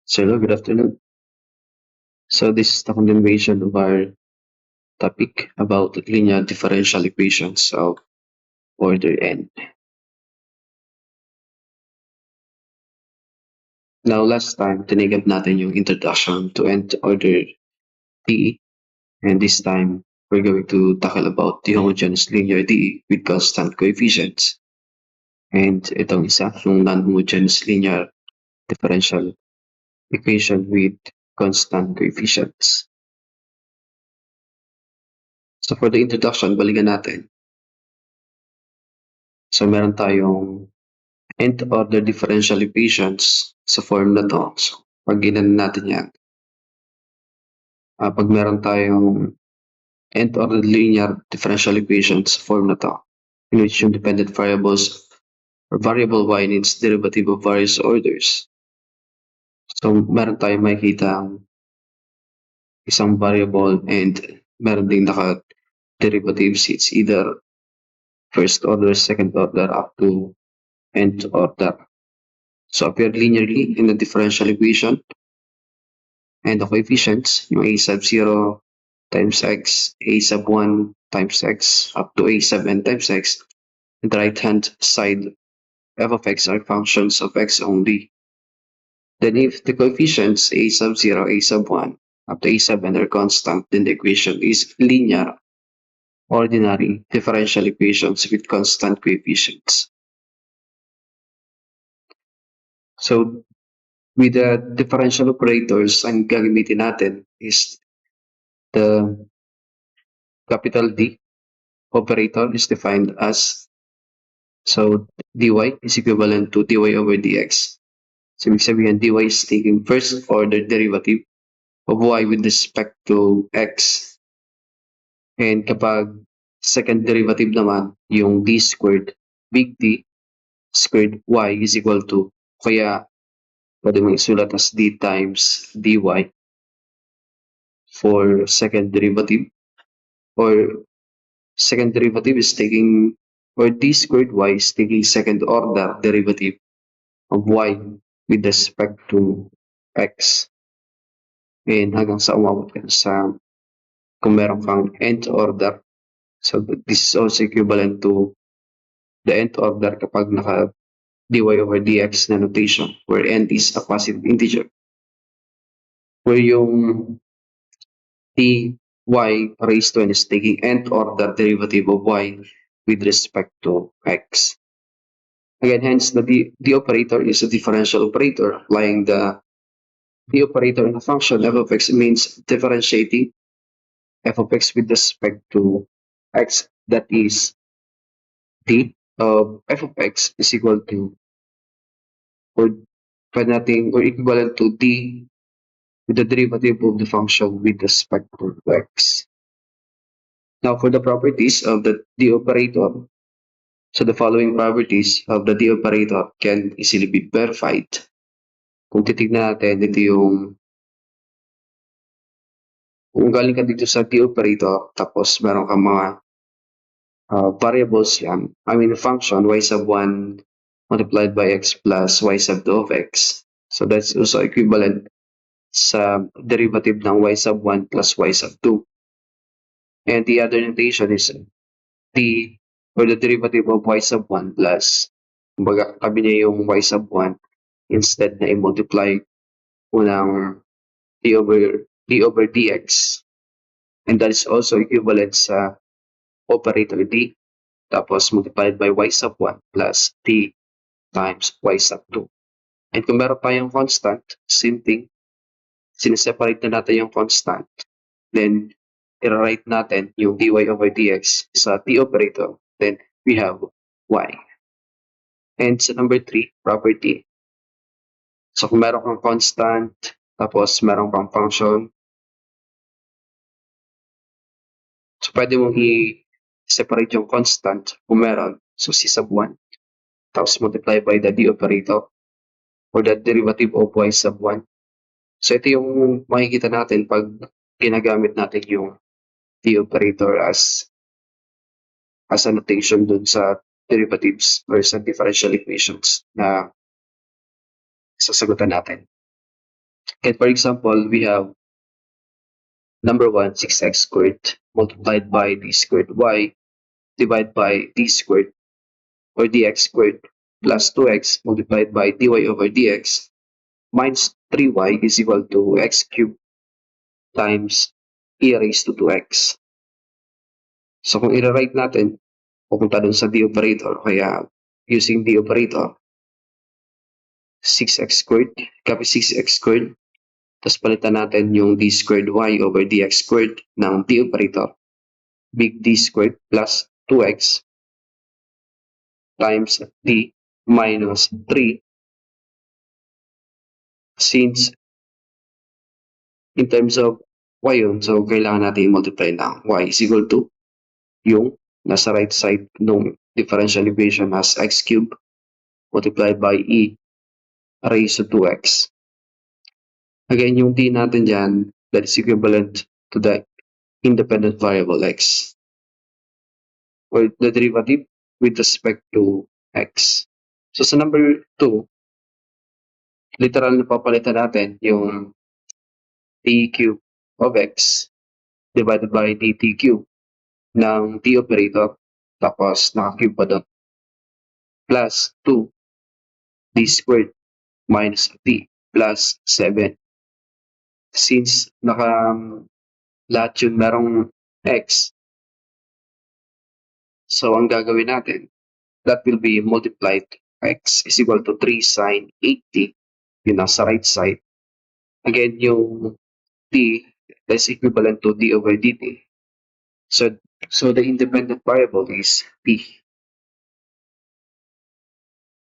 So, hello, good afternoon. So, this is the continuation of our topic about linear differential equations of order n. Now, last time, tinigap natin yung introduction to nth order DE, and this time, we're going to tackle about the homogeneous linear DE with constant coefficients. And itong isa, yung non-homogeneous linear differential equation with constant coefficients. So, for the introduction, balikan natin. So, meron tayong nth order differential equations sa form na to. So, pag ginan natin yan, pag meron tayong nth order linear differential equations sa form na to, in which yung dependent variables or variable y needs derivative of various orders. So, meron tayong makikita isang variable and meron ding naka-derivatives. It's either first order, second order, up to nth order. So, appear linearly in the differential equation. And the coefficients, yung a sub 0 times x, a sub 1 times x, up to a sub n times x, and the right-hand side f of x are functions of x only. Then if the coefficients a sub 0, a sub 1, up to a sub n are constant, then the equation is linear, ordinary differential equations with constant coefficients. So, with the differential operators, ang gagamitin natin is the capital D operator is defined as, so dy is equivalent to dy over dx. So ibig sabihin, dy is taking first order derivative of y with respect to x. And kapag second derivative naman, yung d squared, big D squared y is equal to, kaya pwede mong isulat as d times dy for second derivative, or second derivative is taking, or d squared y is taking second order derivative of y with respect to x. And hanggang sa umabot ka sa, kung meron kang nth order. So this is also equivalent to the nth order kapag naka dy over dx na notation, where n is a positive integer. Where yung dy raised to n is taking nth order derivative of y with respect to x. Again, hence the operator is a differential operator. Applying the operator in a function f of x means differentiating f of x with respect to x, that is d of f of x is equal to, or equivalent to d with the derivative of the function with respect to x. Now, for the properties of the d operator, so the following properties of the d operator can easily be verified. Kung titignan natin, ito yung, kung galing ka dito sa d operator, tapos meron kang mga variables yan, function y sub 1 multiplied by x plus y sub 2 of x. So that's also equivalent sa derivative ng y sub 1 plus y sub 2. And the other notation is the derivative of y sub 1 plus, kumbaga katabi niya yung y sub 1, instead na i-multiply unang d over dx. And that is also equivalent sa operator d, tapos multiplied by y sub 1 plus d times y sub 2. And kung meron pa yung constant, same thing. Sineseparate na natin yung constant. Then, i-write natin yung dy over dx sa d operator. Then, we have y. And sa number 3, property. So, kung meron kang constant, tapos meron kang function, so pwede mong i-separate yung constant kung meron. So, c sub 1. Tapos multiply by the d operator, or the derivative of y sub 1. So, ito yung makikita natin pag ginagamit natin yung d operator as a notation dun sa derivatives or sa differential equations na sasagutan natin. And for example, we have number 1, 6x squared multiplied by d squared y divided by d squared or dx squared plus 2x multiplied by dy over dx minus 3y is equal to x cubed times e raised to 2x. So kung i-write natin, pupunta dun sa d operator, kaya using d operator, 6x squared, copy 6x squared, tapos palitan natin yung d squared y over dx squared ng d operator, big D squared plus 2x times d minus 3 since in terms of y yun, so kailangan natin i-multiply na y is equal to yung nasa right side ng differential equation as x cubed multiplied by e raised to 2x. Again, yung d natin dyan, that is equivalent to the independent variable x or the derivative with respect to x. So sa number 2, literal na papalitan natin yung d cube of x divided by dt cube ng d operator tapos naka-cube pa doon plus 2 d squared minus d plus 7. Since lahat yun merong x, so ang gagawin natin, that will be multiplied x is equal to 3 sine 80, yun nasa right side. Again, yung d is equivalent to d over dt. So the independent variable is d.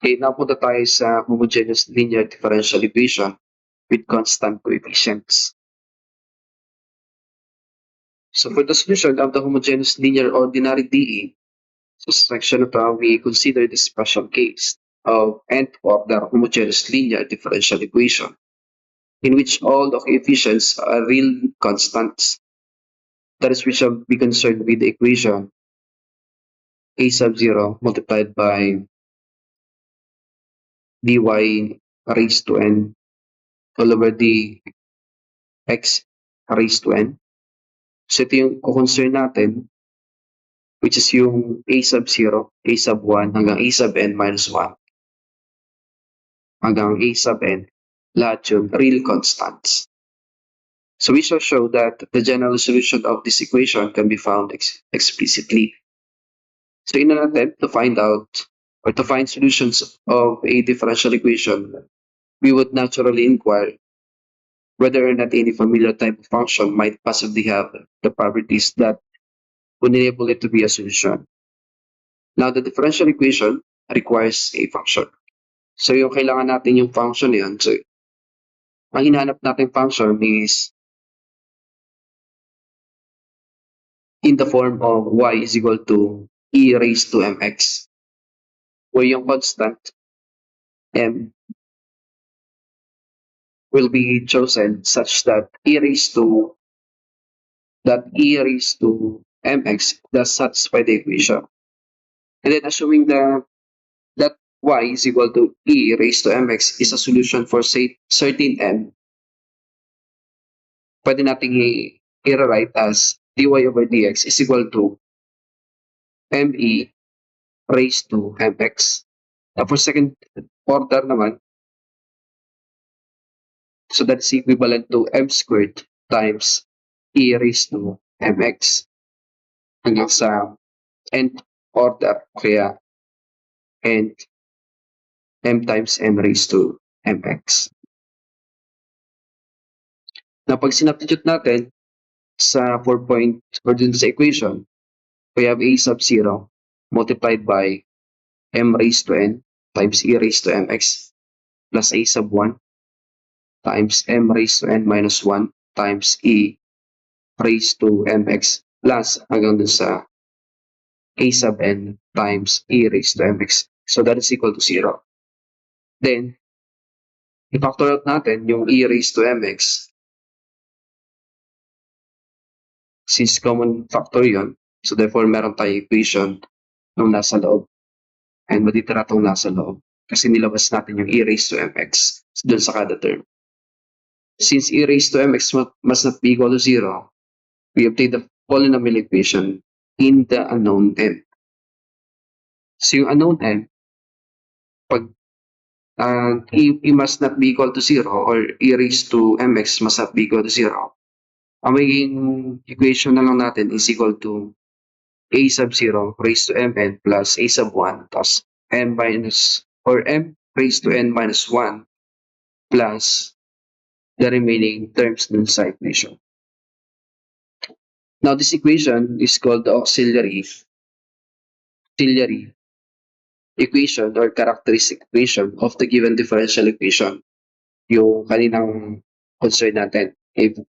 Okay, napunta tayo sa homogeneous linear differential equation with constant coefficients. So for the solution of the homogeneous linear ordinary DE, so section na to, we consider the special case of nth order homogeneous linear differential equation in which all the coefficients are real constants. That is, we shall be concerned with the equation a sub 0 multiplied by dy raised to n all over dx raised to n. So ito yung concern natin, which is yung a sub 0, a sub 1, hanggang a sub n minus 1, hanggang a sub n, lahat yun real constants. So we shall show that the general solution of this equation can be found explicitly. So in an attempt to find out or to find solutions of a differential equation, we would naturally inquire whether or not any familiar type of function might possibly have the properties that would enable it to be a solution. Now, the differential equation requires a function. So yung kailangan natin yung function na yun. So ang hinahanap natin function is in the form of y is equal to e raised to mx, where yung constant m will be chosen such that e raised to mx does satisfy the equation. And then assuming that y is equal to e raised to mx is a solution for say certain m, pwede natin i-rewrite as dy over dx is equal to me raised to mx. For second order naman, so that's equivalent to m squared times e raised to mx hanggang sa nth order, kaya nth m times m raised to mx. Na pag sinubstitute natin sa 4 point or dun sa equation, we have a sub 0 multiplied by m raised to n times e raised to mx plus a sub 1 times m raised to n minus 1 times e raised to mx plus hanggang dun sa a sub n times e raised to mx. So that is equal to 0. Then, i-factor out natin yung e raised to mx. Since common factor yon, so therefore meron tayong equation nung nasa loob and matitira tong nasa loob kasi nilabas natin yung e raised to mx dun sa kada term. Since e raised to mx must not be equal to 0, we obtain the polynomial equation in the unknown m. So yung unknown m, pag e must not be equal to 0 or e raised to mx must not be equal to 0, ang magiging equation na lang natin is equal to a sub 0 raised to mn plus a sub 1 plus m minus or m raised to n minus 1 plus the remaining terms dun sa equation. Now, this equation is called the auxiliary equation or characteristic equation of the given differential equation. Yung kaninang concern natin. If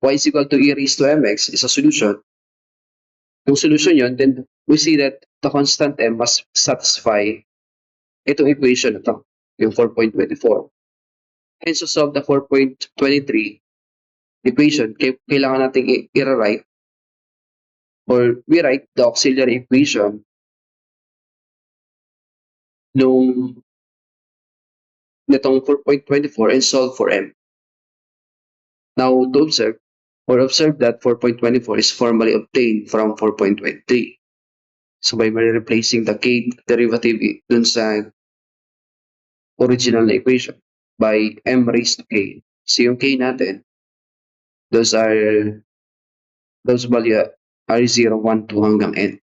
y is equal to e raised to mx is a solution, yung solution yun, then we see that the constant m must satisfy itong equation na to, yung 4.24. Hence, to solve the 4.23 equation, kailangan natin i-write or we write the auxiliary equation nitong 4.24 and solve for m. Now, to observe that 4.24 is formally obtained from 4.23. So, by replacing the k derivative dun sa original na equation by m raised to k. So, yung k natin, those value are 0, 1, 2 hanggang n.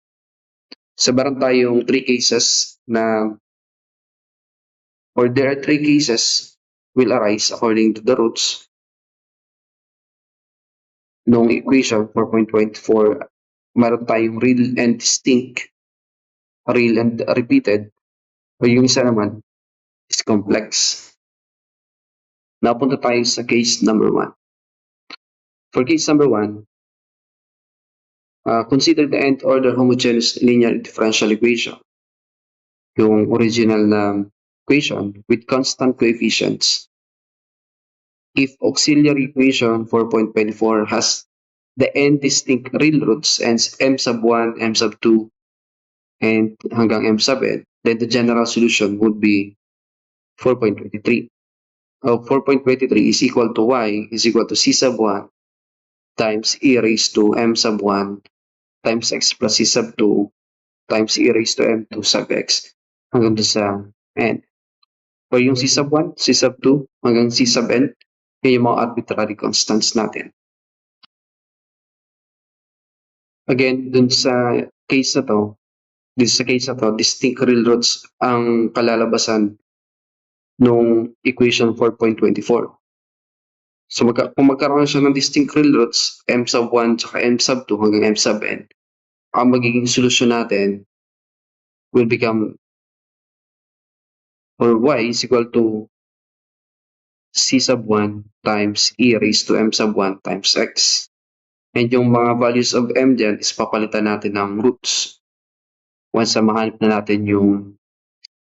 So, meron tayong three cases na or there are three cases will arise according to the roots nung equation 4.24. Meron tayong real and distinct, real and repeated, o yung isa naman is complex. Napunta tayo sa case number 1. For case number 1, consider the nth order homogeneous linear differential equation. Yung original na equation with constant coefficients. If auxiliary equation 4.24 has the n distinct real roots and m sub 1, m sub 2, and hanggang m sub n, then the general solution would be 4.23. 4.23 is equal to y is equal to c sub 1 times e raised to m sub 1 times x plus c sub 2 times e raised to m2 sub x hanggang sa n. O yung c sub 1, c sub 2 hanggang c sub n, yun yung mga arbitrary constants natin. Again, dun sa case na to, distinct real roots ang kalalabasan nung equation 4.24. So, kung magkaroon siya ng distinct real roots, m sub 1 tsaka m sub 2 hanggang m sub n, ang magiging solusyon natin will become or y is equal to c sub 1 times e raised to m sub 1 times x. And yung mga values of m dyan is papalitan natin ng roots once na mahanap na natin yung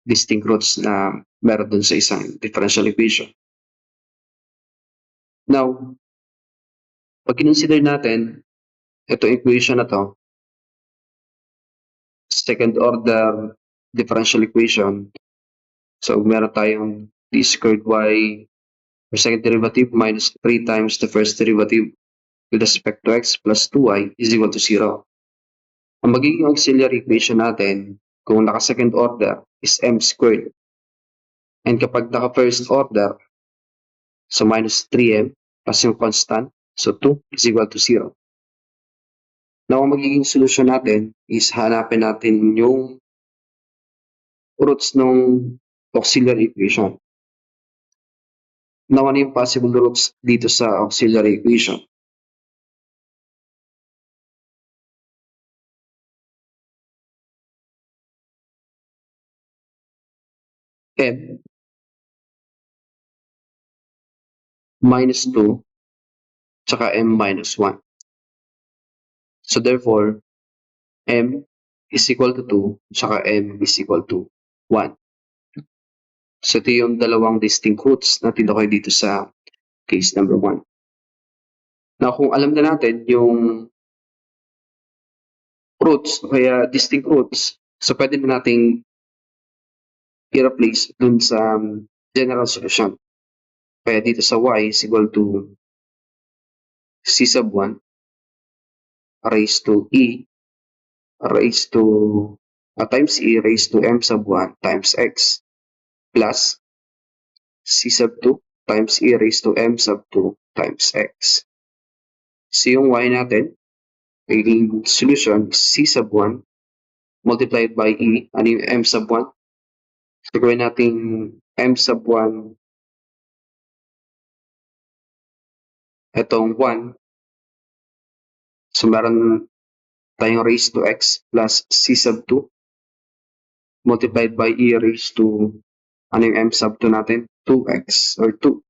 distinct roots na meron dun sa isang differential equation. Now, pag kinonsider natin itong equation na to, second order differential equation, so meron tayong d squared y or second derivative minus 3 times the first derivative with respect to x plus 2y is equal to 0. Ang magiging auxiliary equation natin kung naka-second order is m squared. And kapag naka-first order, so minus 3m plus yung constant, so 2 is equal to 0. Now, ang magiging solution natin is hanapin natin yung roots ng auxiliary equation. Now, ano yung possible roots dito sa auxiliary equation? M minus 2 tsaka m minus 1. So therefore, m is equal to 2 tsaka m is equal to 1. So ito yung dalawang distinct roots na tinukoy dito sa case number 1. Now, kung alam na natin yung roots, kaya distinct roots, so pwede na nating i-replace dun sa general solution. Kaya dito sa y is equal to c sub 1 raised to e raised to times e raised to m sub 1 times x plus c sub 2 times e raised to m sub 2 times x. So yung y natin, magiging solution c sub 1 multiplied by e, ano yung m sub 1? So gawin natin m sub 1, itong 1. So meron tayong raised to x plus c sub 2 multiplied by e raised to, ano yung m sub 2 natin? 2x or 2.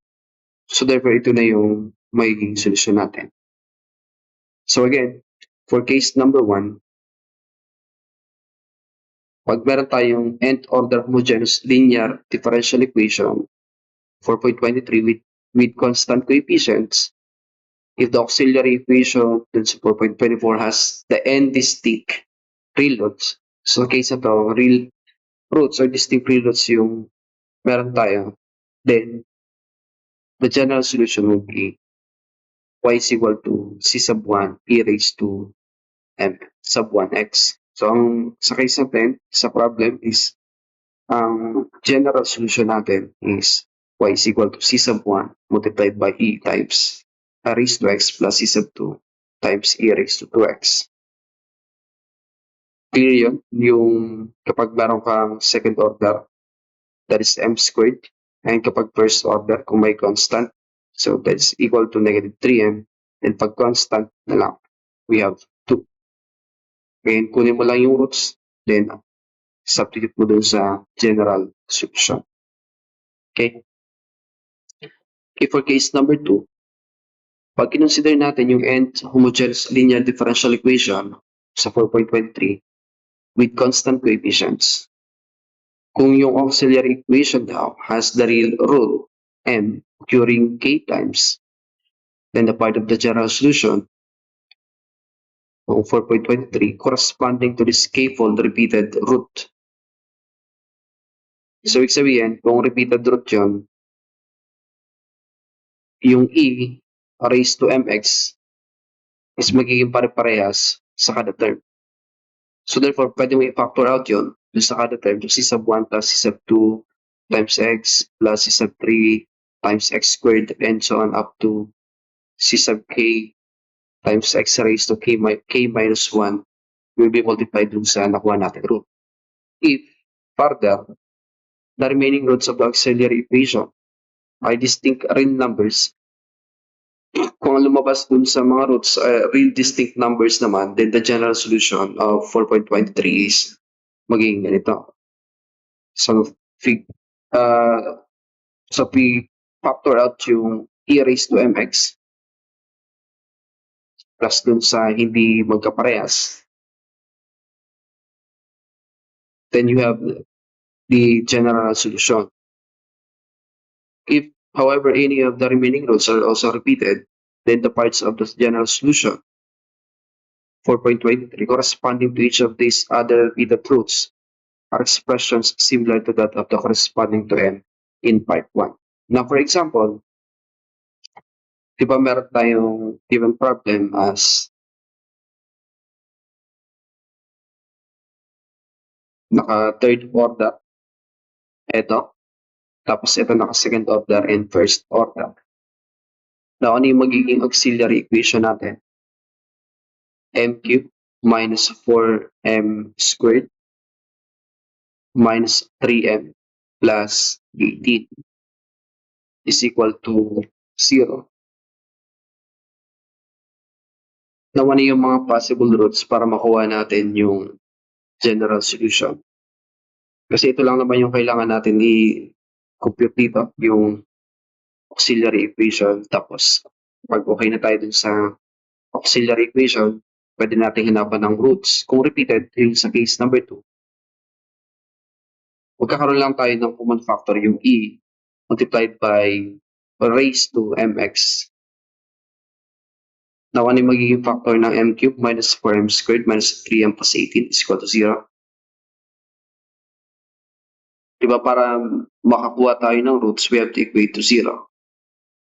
So therefore, ito na yung magiging solusyon natin. So again, for case number 1, pag meron tayong nth order homogeneous linear differential equation 4.23 with constant coefficients, if the auxiliary equation dun sa 4.24 has the n distinct real roots, so case na to, real roots or distinct real roots yung meron tayo, then the general solution will be y is equal to c sub 1 e raised to m sub 1x. So, sa case natin, sa problem is, ang general solution natin is y is equal to c sub 1 multiplied by e times a raised to x plus c sub 2 times e raised to 2x. Clear yun? Yung kapag meron kang second order, that is m squared. And kapag first order, kung may constant, so that is equal to negative 3m. And pag constant na lang, we have 2. Ngayon, kunin mo lang yung roots, then substitute mo dun sa general solution. Okay? Okay, for case number 2, pag kinonsider natin yung nth homogeneous linear differential equation sa 4.23 with constant coefficients, kung yung auxiliary equation daw has the real root m during k times, then the part of the general solution o 4.23 corresponding to this k-fold repeated root. So, ibig sabihin, kung repeated root yun, yung e raised to mx is magiging pare-parehas sa kada term. So, therefore, pwede mo i-factor out yun sa kada term. So, c sub 1 plus c sub 2 times x plus c sub 3 times x squared and so on up to c sub k times x raised to k minus 1 will be multiplied dun sa nakuha natin root. If, further, the remaining roots of the auxiliary equation are distinct real numbers, kung lumabas dun sa mga roots real distinct numbers naman, then the general solution of 4.23 is magiging ganito. So, we factor out yung e raised to mx plus dun sa hindi magkaparehas, then you have the general solution. If, however, any of the remaining roots are also repeated, then the parts of the general solution 4.23 corresponding to each of these other repeated roots are expressions similar to that of the corresponding to n in part 1. Now, for example, di ba meron tayong given problem as naka third order, ito, tapos ito naka second order and first order. Now, ano yung magiging auxiliary equation natin? M cubed minus 4m squared minus 3m plus 18 is equal to 0. Now, ano yung mga possible roots para makuha natin yung general solution? Kasi ito lang naman yung kailangan natin i-compute dito, yung auxiliary equation. Tapos, pag okay na tayo dun sa auxiliary equation, pwede natin hanapan ng roots. Kung repeated, yung sa case number 2, magkakaroon lang tayo ng common factor, yung e multiplied by raised to mx. Now, ano yung magiging factor ng m cubed minus 4m squared minus 3m plus 18 is equal to 0? Diba, para makakuha tayo ng roots, we have to equate to 0.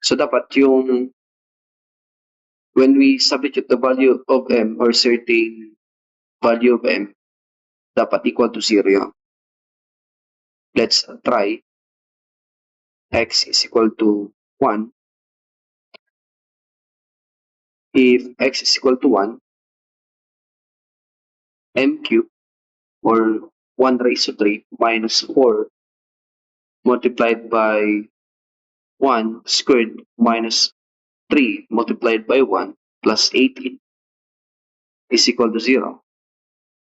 So dapat yung when we substitute the value of m or certain value of m, dapat equal to 0 yun. Let's try x is equal to 1. If x is equal to 1, m cubed or 1 raised to 3 minus 4 multiplied by 1 squared minus 3 multiplied by 1 plus 18 is equal to 0.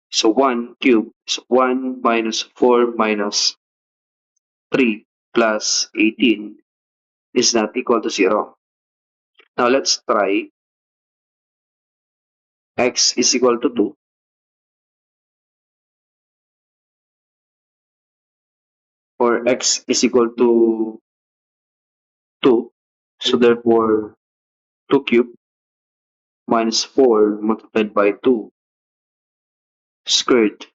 So 1 cubed is 1 minus 4 minus 3 plus 18 is not equal to 0. Now let's try x is equal to 2. Or x is equal to 2. So therefore 2 cubed minus 4 multiplied by 2 squared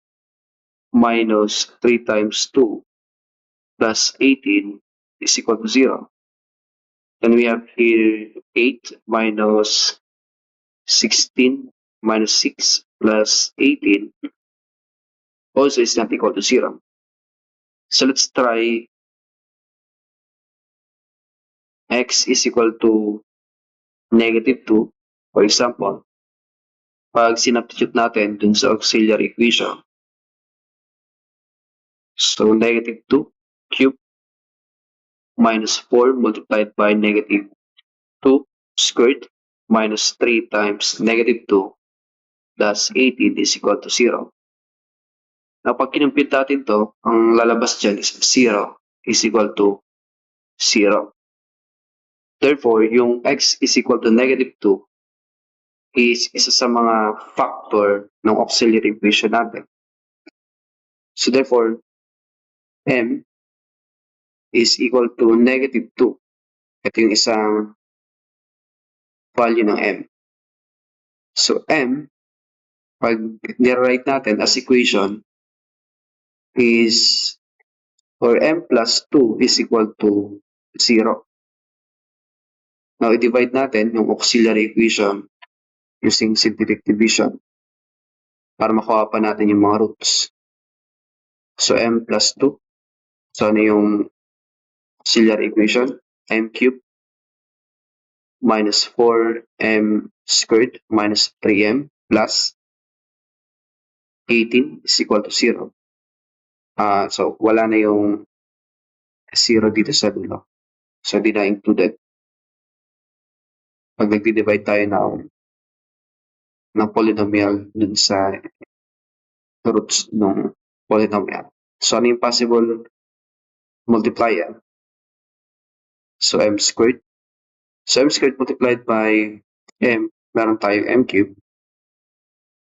minus 3 times 2 plus 18 is equal to 0. Then we have here 8 minus 16 minus 6 plus 18 also is not equal to 0. So let's try x is equal to negative 2. For example, pag sinubstitute natin dun sa auxiliary equation, so negative 2 cubed minus 4 multiplied by negative 2 squared minus 3 times negative 2 plus 18 is equal to 0. Now, pag kinumpit natin to, ang lalabas dyan is 0 is equal to 0. Therefore, yung x is equal to negative 2 is isa sa mga factor ng auxiliary equation natin. So therefore, m is equal to negative 2. Ito yung isang value ng m. So m, pag nirewrite natin as equation, is, or m plus 2 is equal to 0. Now, i-divide natin yung auxiliary equation using synthetic division para makuha pa natin yung mga roots. So, m plus 2. So, ano yung auxiliary equation? M cubed minus 4m squared minus 3m plus 18 is equal to 0. So, wala na yung 0 dito sa dulo. So, di na included. Pag nag-divide tayo ng polynomial dun sa roots ng polynomial. So, ano yung possible multiplier? So, m squared. So, m squared multiplied by m, meron tayong m cubed.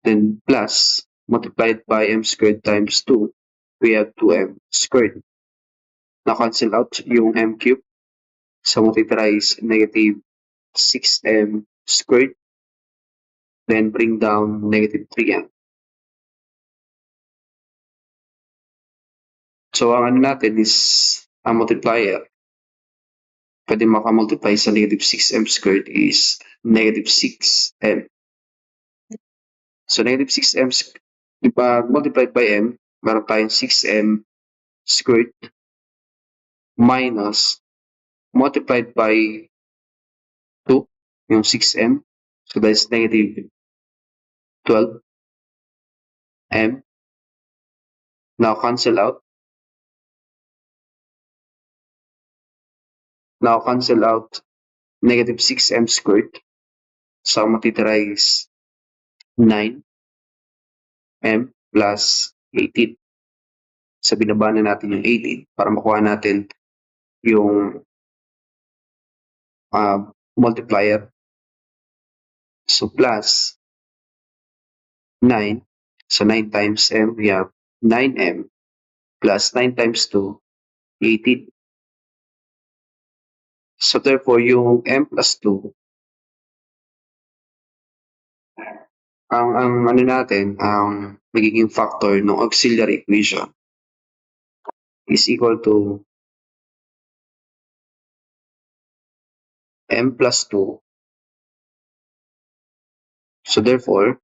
Then, plus, multiplied by m squared times 2, we have 2m squared. Na-cancel out yung m cubed. So, matitira is negative 6m squared. Then, bring down negative 3m. So, ang ano natin is ang multiplier. Pwede makamultiply sa negative 6m squared is negative 6m. So, negative 6m, diba, multiplied by m, meron tayong 6m squared minus multiplied by 2, yung 6m. So, that is negative 12m. Now, cancel out. Now, cancel out negative 6m squared. So, matitira is 9m plus 18. So, binaba na natin yung 18 para makuha natin yung multiplier. So, plus 9. So, 9 times m, we have 9m plus 9 times 2, 18. So, therefore, yung m plus 2, ang ano natin, ang magiging factor ng auxiliary equation is equal to m plus 2. So therefore,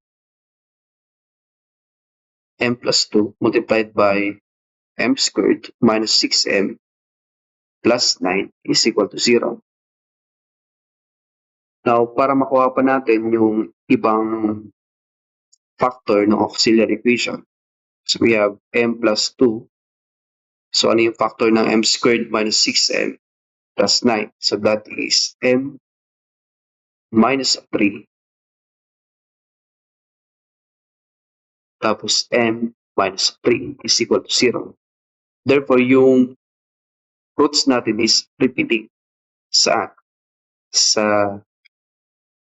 m plus 2 multiplied by m squared minus 6m plus 9 is equal to 0. Now, para makuha pa natin yung ibang factor ng auxiliary equation, so we have m plus 2. So ano yung factor ng m squared minus 6m plus 9? So that is m minus 3 tapos m minus 3 is equal to 0. Therefore, yung roots natin is repeating sa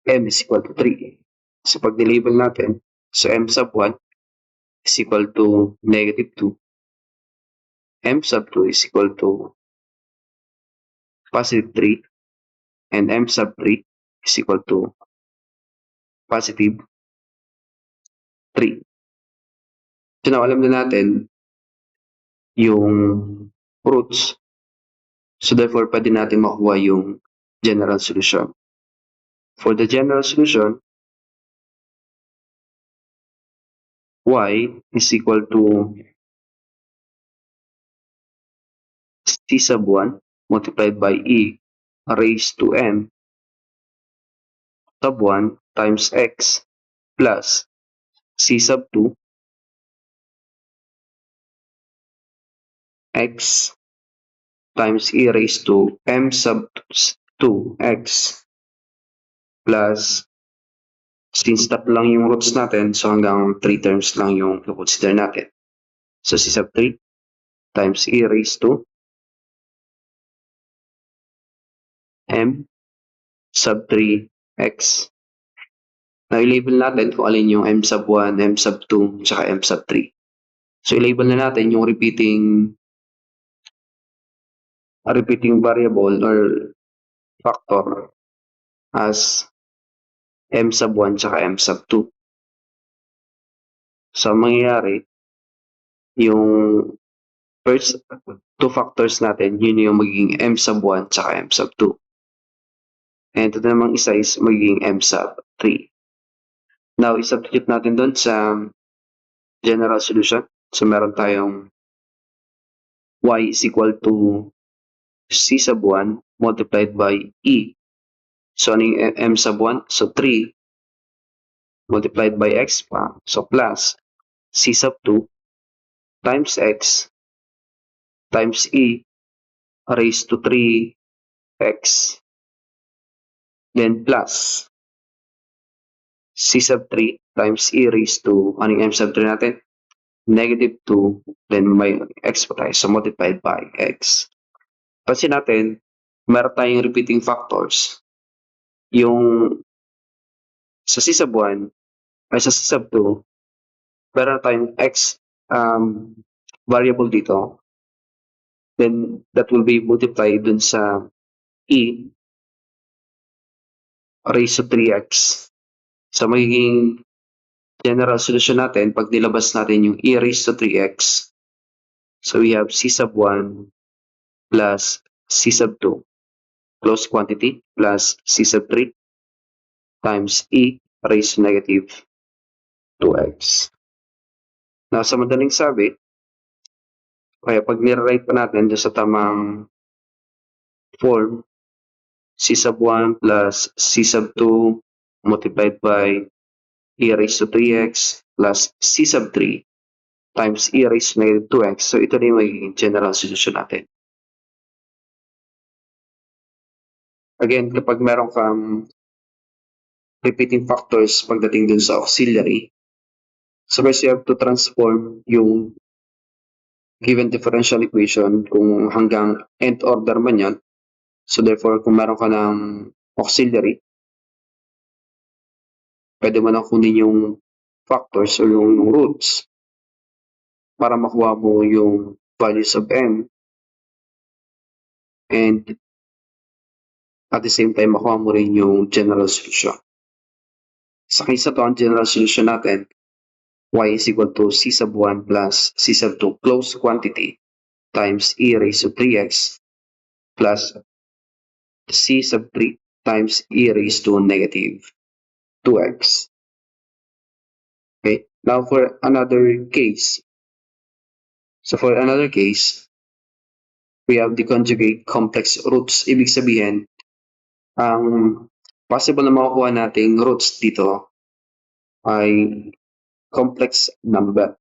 m is equal to 3. So pag nilabel natin, so m sub 1 is equal to negative 2. M sub 2 is equal to positive 3. And m sub 3 is equal to positive 3. So now, alam na natin yung roots. So therefore, pwede natin makuha yung general solution. For the general solution, y is equal to c sub 1 multiplied by e raised to m sub 1 times x plus c sub 2 x times e raised to m sub 2x plus, since tatlo lang yung roots natin, so hanggang 3 terms lang yung consider natin. So c sub 3 times e raised to m sub 3x. Now, i-label natin kung alin yung m sub 1, m sub 2, tsaka m sub 3. So, i-label na natin yung repeating variable or factor as m sub 1 tsaka m sub 2. So, mangyayari, yung first two factors natin, yun yung magiging m sub 1 tsaka m sub 2. And ito namang isa is magiging m sub 3. Now, i-substitute natin doon sa general solution. So, meron tayong y is equal to c sub 1 multiplied by e. So, ano yung m sub 1? So, 3 multiplied by x pa. So, plus c sub 2 times x times e raised to 3x. Then, plus c sub 3 times e raised to, ano yung m sub 3 natin? Negative 2, then may x pa tayo. So, multiplied by x. Pansin natin, meron tayong repeating factors. Yung sa c sub 1, ay sa c sub 2, meron tayong x variable dito. Then, that will be multiplied dun sa e raised to 3x. So, magiging general solution natin, pag nilabas natin yung e raised to 3x, so we have c sub 1 plus c sub 2 closed quantity plus c sub 3 times e raised to negative 2x. Now, sa madaling sabi, kaya pag nire-write pa natin dyan sa tamang form, c sub 1 plus c sub 2 multiplied by e raised to 3x plus c sub 3 times e raised to negative 2x. So, ito na yung magiging general solution natin. Again, kapag meron kang repeating factors pagdating dun sa auxiliary, so first you have to transform yung given differential equation kung hanggang nth order man yan. So, therefore, kung meron ka ng auxiliary, pwede mo na kunin yung factors o yung roots para makuha mo yung values of m, and at the same time makuha mo rin yung general solution. Sa case na to, ang general solution natin, y is equal to c sub 1 plus c sub 2 closed quantity times e raised to 3x plus c sub 3 times e raised to negative 2x. Okay, now for another case. So for another case, we have the conjugate complex roots. Ibig sabihin, ang possible na makukuha nating roots dito ay complex number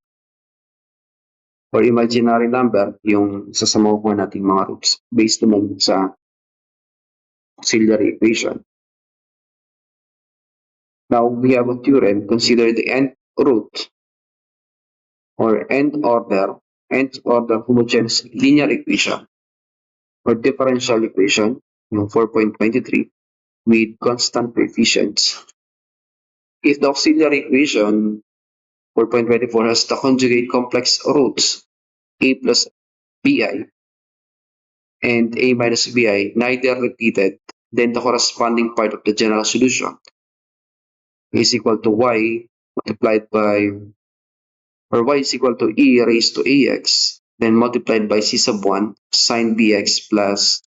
or imaginary number yung sa makukuha nating mga roots based naman sa auxiliary equation. Now we have a theorem. Consider the nth root or nth order homogeneous linear equation or differential equation, 4.23, with constant coefficients. If the auxiliary equation 4.24 has the conjugate complex roots a plus bi and a minus bi, neither repeated, then the corresponding part of the general solution is equal to y multiplied by, or y is equal to e raised to ax, then multiplied by c sub 1 sine bx plus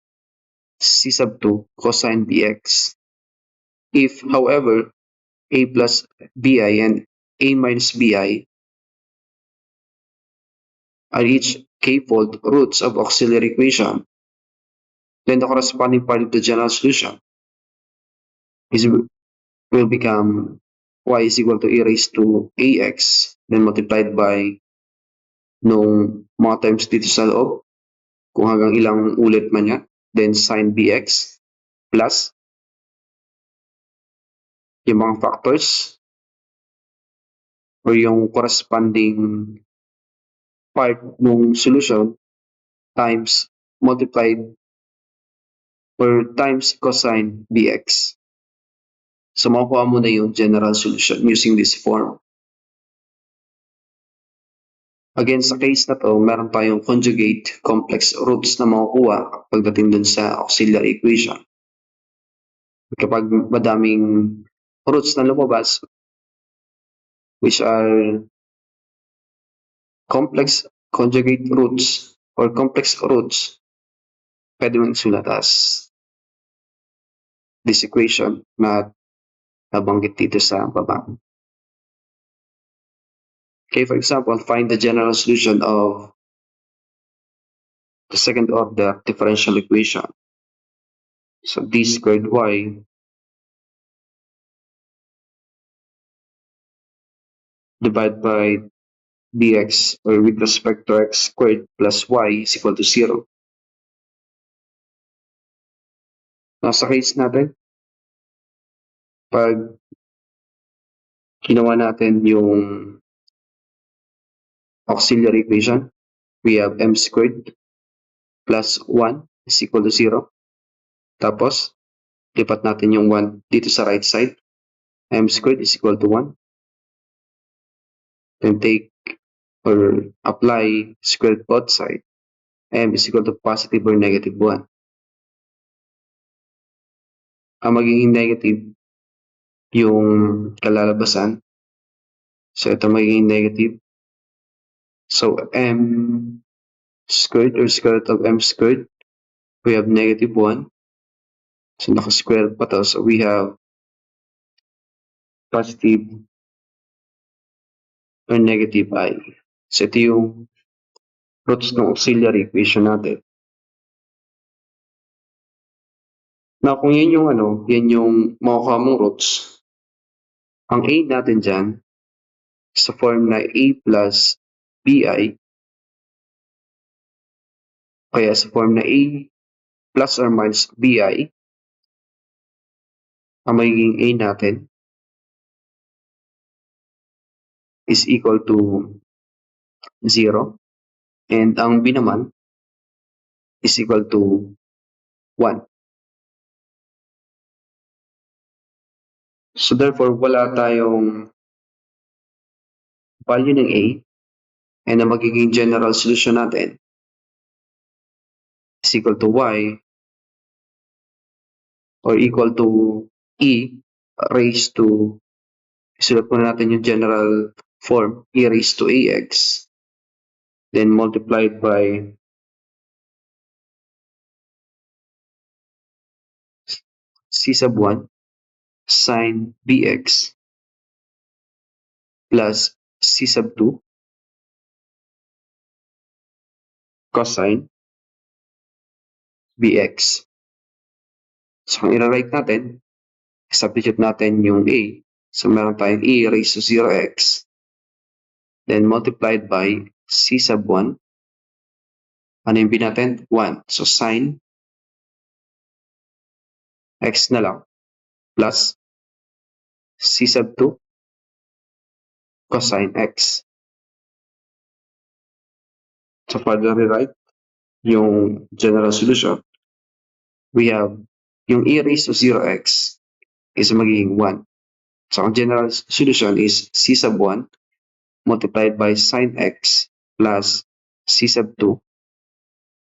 c sub 2 cosine bx. If, however, a plus bi and a minus bi are each k-fold roots of auxiliary equation, then the corresponding part of the general solution will become y is equal to e raised to ax, then multiplied by nung mga terms dito sa loob, kung hanggang ilang ulit man yan, then sine bx plus yung mga factors or yung corresponding part ng solution times multiplied or times cosine bx. So makukuha mo na yung general solution using this form. Again, sa case na to, meron tayong conjugate complex roots na makukuha pagdating dun sa auxiliary equation. Kapag madaming roots na lumabas, which are complex conjugate roots or complex roots, pwede mong isulat as this equation na nabanggit dito sa baba. Okay, for example, find the general solution of the second order differential equation. So d squared y divided by dx, or with respect to x squared plus y is equal to 0. Now sa case natin, pag ginawa natin yung auxiliary equation, we have m squared plus 1 is equal to 0. Tapos, lipat natin yung 1 dito sa right side. M squared is equal to 1. Then take or apply squared both sides. M is equal to positive or negative 1. Ang magiging negative yung kalalabasan. So ito magiging negative. So m squared or square root of m squared, we have negative 1. So naka-square pa to. So we have positive or negative I. So ito yung roots ng auxiliary equation natin. Now kung yan yung makukuha mong roots, ang a natin dyan sa form na a plus bi, kaya sa form na a plus or minus bi, ang magiging a natin is equal to 0, and ang b naman is equal to 1. So therefore, wala tayong value ng a, and ang magiging general solution natin is equal to y or equal to e raised to, isulat po natin yung general form, e raised to ax, then multiplied by c sub 1 sine bx plus c sub 2 cosine bx. So, kung i-write natin, substitute natin yung a. So, meron tayong a raised to 0x, then multiplied by c sub 1. Ano yung b natin? 1. So, sine x na lang plus c sub 2 cosine x. So, further rewrite yung general solution, we have yung e raised to 0x is magiging 1. So, ang general solution is c sub 1 multiplied by sine x plus c sub 2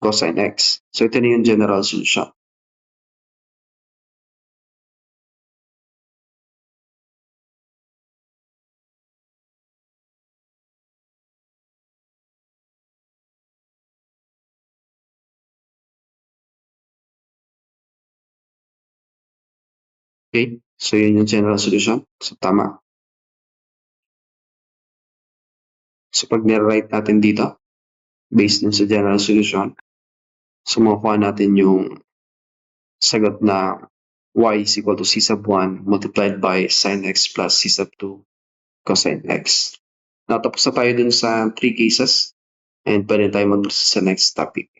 cosine x. So, ito na yung general solution. Okay? So, yun yung general solution. So, tama. So, pag nire-write natin dito, based dun sa general solution, so makukuha natin yung sagot na y is equal to c sub 1 multiplied by sine x plus c sub 2 cosine x. Natapos na tayo dun sa 3 cases and pwede tayo mag sa next topic.